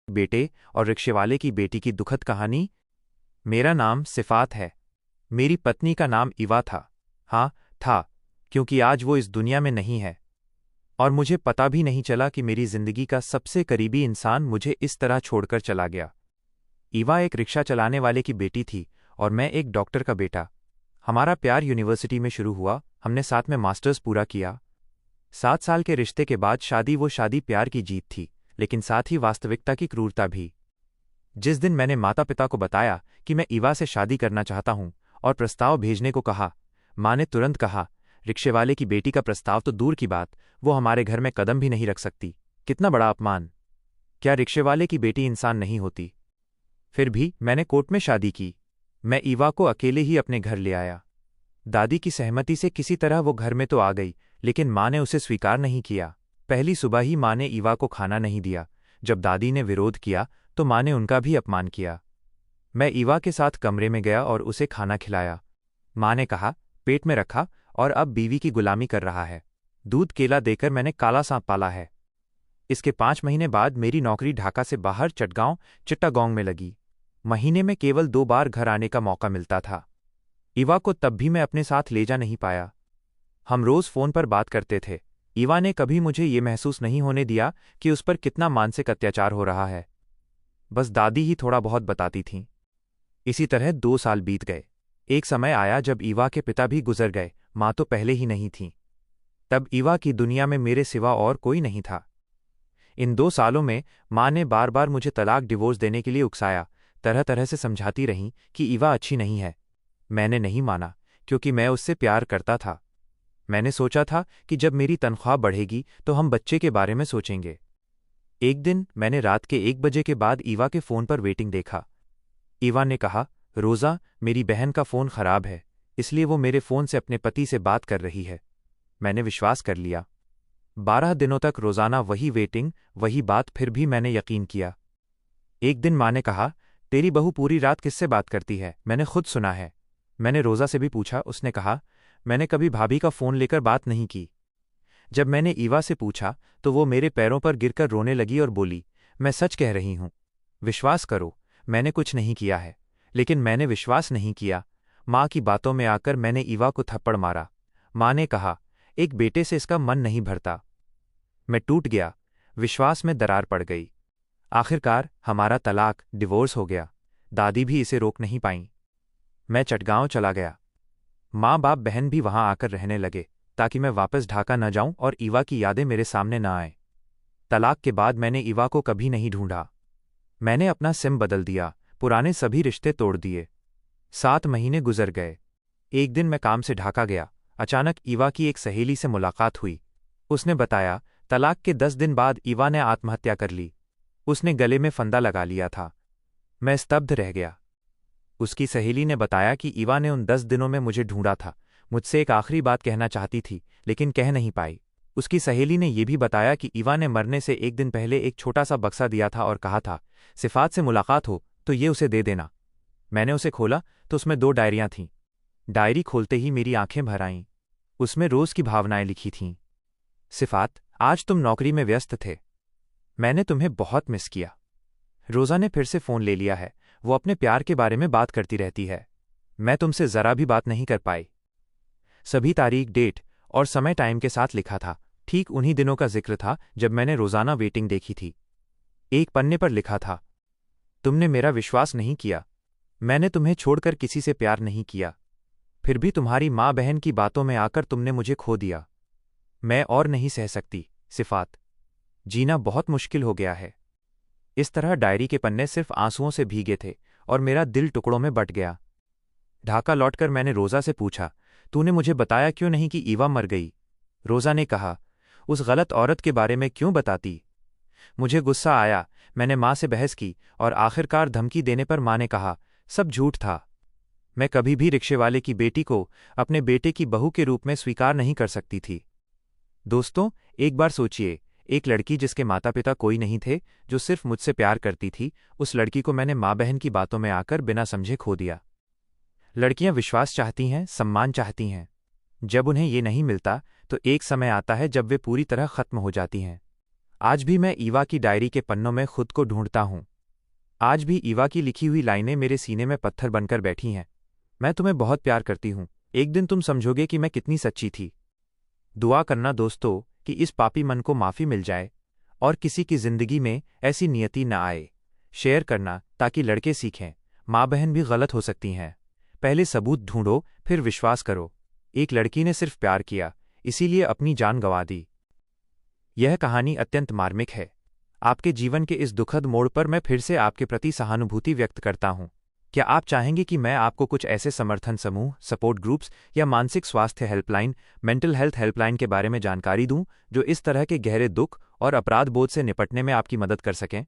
बेटे और रिक्शेवाले की बेटी की दुखद कहानी। मेरा नाम सिफात है। मेरी पत्नी का नाम इवा था। हाँ, था, क्योंकि आज वो इस दुनिया में नहीं है। और मुझे पता भी नहीं चला कि मेरी जिंदगी का सबसे करीबी इंसान मुझे इस तरह छोड़कर चला गया। इवा एक रिक्शा चलाने वाले की बेटी थी और मैं एक डॉक्टर का बेटा। हमारा प्यार यूनिवर्सिटी में शुरू हुआ। हमने साथ में मास्टर्स पूरा किया। 7 साल के रिश्ते के बाद शादी, वो शादी प्यार की जीत थी, लेकिन साथ ही वास्तविकता की क्रूरता भी। जिस दिन मैंने माता पिता को बताया कि मैं इवा से शादी करना चाहता हूं और प्रस्ताव भेजने को कहा, माँ ने तुरंत कहा, रिक्शेवाले की बेटी का प्रस्ताव तो दूर की बात, वो हमारे घर में कदम भी नहीं रख सकती। कितना बड़ा अपमान! क्या रिक्शेवाले की बेटी इंसान नहीं होती? फिर भी मैंने कोर्ट में शादी की। मैं इवा को अकेले ही अपने घर ले आया। दादी की सहमति से किसी तरह वो घर में तो आ गई, लेकिन माँ ने उसे स्वीकार नहीं किया। पहली सुबह ही माँ ने इवा को खाना नहीं दिया। जब दादी ने विरोध किया तो माँ ने उनका भी अपमान किया। मैं इवा के साथ कमरे में गया और उसे खाना खिलाया। माँ ने कहा, पेट में रखा और अब बीवी की गुलामी कर रहा है। दूध केला देकर मैंने काला सांप पाला है। इसके 5 महीने बाद मेरी नौकरी ढाका से बाहर चिट्टागोंग में लगी। महीने में केवल 2 बार घर आने का मौका मिलता था। इवा को तब भी मैं अपने साथ ले जा नहीं पाया। हम रोज फोन पर बात करते थे। इवा ने कभी मुझे ये महसूस नहीं होने दिया कि उस पर कितना मानसिक अत्याचार हो रहा है। बस दादी ही थोड़ा बहुत बताती थीं। इसी तरह 2 साल बीत गए। एक समय आया जब इवा के पिता भी गुजर गए। माँ तो पहले ही नहीं थी। तब इवा की दुनिया में मेरे सिवा और कोई नहीं था। इन 2 सालों में माँ ने बार बार मुझे तलाक, डिवोर्स देने के लिए उकसाया। तरह तरह से समझाती रहीं कि इवा अच्छी नहीं है। मैंने नहीं माना, क्योंकि मैं उससे प्यार करता था। मैंने सोचा था कि जब मेरी तनख्वाह बढ़ेगी तो हम बच्चे के बारे में सोचेंगे। एक दिन मैंने रात के 1 बजे के बाद इवा के फ़ोन पर वेटिंग देखा। इवा ने कहा, रोज़ा, मेरी बहन का फ़ोन खराब है, इसलिए वो मेरे फ़ोन से अपने पति से बात कर रही है। मैंने विश्वास कर लिया। 12 दिनों तक रोज़ाना वही वेटिंग, वही बात, फिर भी मैंने यकीन किया। एक दिन माँ ने कहा, तेरी बहू पूरी रात किससे बात करती है? मैंने खुद सुना है। मैंने रोज़ा से भी पूछा। उसने कहा, मैंने कभी भाभी का फ़ोन लेकर बात नहीं की। जब मैंने इवा से पूछा तो वो मेरे पैरों पर गिरकर रोने लगी और बोली, मैं सच कह रही हूँ, विश्वास करो, मैंने कुछ नहीं किया है। लेकिन मैंने विश्वास नहीं किया। माँ की बातों में आकर मैंने इवा को थप्पड़ मारा। माँ ने कहा, एक बेटे से इसका मन नहीं भरता। मैं टूट गया। विश्वास में दरार पड़ गई। आखिरकार हमारा तलाक, डिवोर्स हो गया। दादी भी इसे रोक नहीं पाईं। मैं चटगांव चला गया। माँ बाप बहन भी वहां आकर रहने लगे, ताकि मैं वापस ढाका न जाऊं और इवा की यादें मेरे सामने न आए। तलाक के बाद मैंने इवा को कभी नहीं ढूंढा। मैंने अपना सिम बदल दिया, पुराने सभी रिश्ते तोड़ दिए। 7 महीने गुजर गए। एक दिन मैं काम से ढाका गया। अचानक इवा की एक सहेली से मुलाकात हुई। उसने बताया, तलाक के 10 दिन बाद इवा ने आत्महत्या कर ली। उसने गले में फंदा लगा लिया था। मैं स्तब्ध रह गया। उसकी सहेली ने बताया कि इवा ने उन 10 दिनों में मुझे ढूंढा था, मुझसे एक आखिरी बात कहना चाहती थी, लेकिन कह नहीं पाई। उसकी सहेली ने यह भी बताया कि इवा ने मरने से 1 दिन पहले एक छोटा सा बक्सा दिया था और कहा था, सिफात से मुलाकात हो तो ये उसे दे देना। मैंने उसे खोला तो उसमें 2 डायरियां थीं। डायरी खोलते ही मेरी आंखें भर आईं। उसमें रोज की भावनाएं लिखी थीं। सिफात, आज तुम नौकरी में व्यस्त थे। मैंने तुम्हें बहुत मिस किया। रोज़ा ने फिर से फ़ोन ले लिया है। वो अपने प्यार के बारे में बात करती रहती है। मैं तुमसे ज़रा भी बात नहीं कर पाई। सभी तारीख, डेट और समय टाइम के साथ लिखा था। ठीक उन्हीं दिनों का जिक्र था जब मैंने रोज़ाना वेटिंग देखी थी। एक पन्ने पर लिखा था, तुमने मेरा विश्वास नहीं किया। मैंने तुम्हें छोड़कर किसी से प्यार नहीं किया। फिर भी तुम्हारी माँ बहन की बातों में आकर तुमने मुझे खो दिया। मैं और नहीं सह सकती सिफात। जीना बहुत मुश्किल हो गया है। इस तरह डायरी के पन्ने सिर्फ आंसुओं से भीगे थे और मेरा दिल टुकड़ों में बट गया। ढाका लौटकर मैंने रोज़ा से पूछा, तूने मुझे बताया क्यों नहीं कि इवा मर गई? रोज़ा ने कहा, उस गलत औरत के बारे में क्यों बताती? मुझे गुस्सा आया। मैंने माँ से बहस की और आखिरकार धमकी देने पर माँ ने कहा, सब झूठ था। मैं कभी भी रिक्शेवाले की बेटी को अपने बेटे की बहू के रूप में स्वीकार नहीं कर सकती थी। दोस्तों, एक बार सोचिए, एक लड़की जिसके माता पिता कोई नहीं थे, जो सिर्फ मुझसे प्यार करती थी, उस लड़की को मैंने माँ बहन की बातों में आकर बिना समझे खो दिया। लड़कियां विश्वास चाहती हैं, सम्मान चाहती हैं। जब उन्हें ये नहीं मिलता तो एक समय आता है जब वे पूरी तरह खत्म हो जाती हैं। आज भी मैं ईवा की डायरी के पन्नों में खुद को ढूंढता हूँ। आज भी ईवा की लिखी हुई लाइनें मेरे सीने में पत्थर बनकर बैठी हैं। मैं तुम्हें बहुत प्यार करती हूँ। एक दिन तुम समझोगे कि मैं कितनी सच्ची थी। दुआ करना दोस्तों कि इस पापी मन को माफ़ी मिल जाए और किसी की जिंदगी में ऐसी नियति न आए। शेयर करना ताकि लड़के सीखें, माँ बहन भी गलत हो सकती हैं। पहले सबूत ढूंढो, फिर विश्वास करो। एक लड़की ने सिर्फ प्यार किया, इसीलिए अपनी जान गंवा दी। यह कहानी अत्यंत मार्मिक है। आपके जीवन के इस दुखद मोड़ पर मैं फिर से आपके प्रति सहानुभूति व्यक्त करता हूँ। क्या आप चाहेंगे कि मैं आपको कुछ ऐसे समर्थन समूह, सपोर्ट ग्रुप्स या मानसिक स्वास्थ्य हेल्पलाइन, मेंटल हेल्थ हेल्पलाइन के बारे में जानकारी दूं, जो इस तरह के गहरे दुख और अपराध बोध से निपटने में आपकी मदद कर सकें?